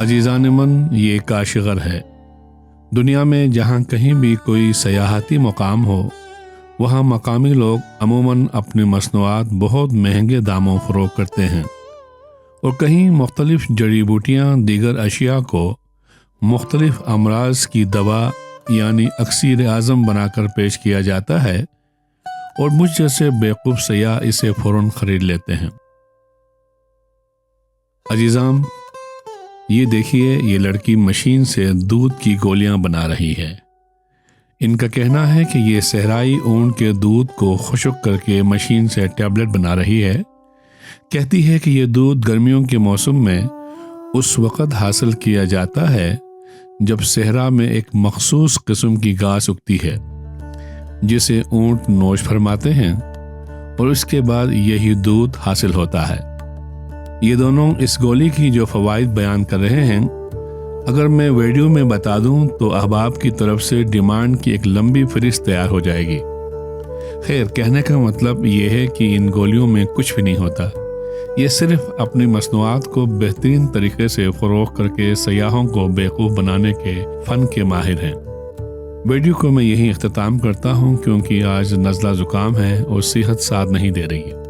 عزیزان من، یہ کاشغر ہے۔ دنیا میں جہاں کہیں بھی کوئی سیاحتی مقام ہو، وہاں مقامی لوگ عموماً اپنی مصنوعات بہت مہنگے داموں فروخت کرتے ہیں، اور کہیں مختلف جڑی بوٹیاں دیگر اشیاء کو مختلف امراض کی دوا یعنی اکسیر اعظم بنا کر پیش کیا جاتا ہے، اور مجھ جیسے بیوقوف سیاح اسے فوراً خرید لیتے ہیں۔ عزیزان، یہ دیکھیے، یہ لڑکی مشین سے دودھ کی گولیاں بنا رہی ہے۔ ان کا کہنا ہے کہ یہ صحرائی اونٹ کے دودھ کو خشک کر کے مشین سے ٹیبلٹ بنا رہی ہے۔ کہتی ہے کہ یہ دودھ گرمیوں کے موسم میں اس وقت حاصل کیا جاتا ہے جب صحرا میں ایک مخصوص قسم کی گھاس اگتی ہے جسے اونٹ نوش فرماتے ہیں، اور اس کے بعد یہی دودھ حاصل ہوتا ہے۔ یہ دونوں اس گولی کی جو فوائد بیان کر رہے ہیں، اگر میں ویڈیو میں بتا دوں تو احباب کی طرف سے ڈیمانڈ کی ایک لمبی فہرست تیار ہو جائے گی۔ خیر، کہنے کا مطلب یہ ہے کہ ان گولیوں میں کچھ بھی نہیں ہوتا، یہ صرف اپنی مصنوعات کو بہترین طریقے سے فروخت کر کے سیاحوں کو بیوقوف بنانے کے فن کے ماہر ہیں۔ ویڈیو کو میں یہیں اختتام کرتا ہوں، کیونکہ آج نزلہ زکام ہے اور صحت ساتھ نہیں دے رہی ہے۔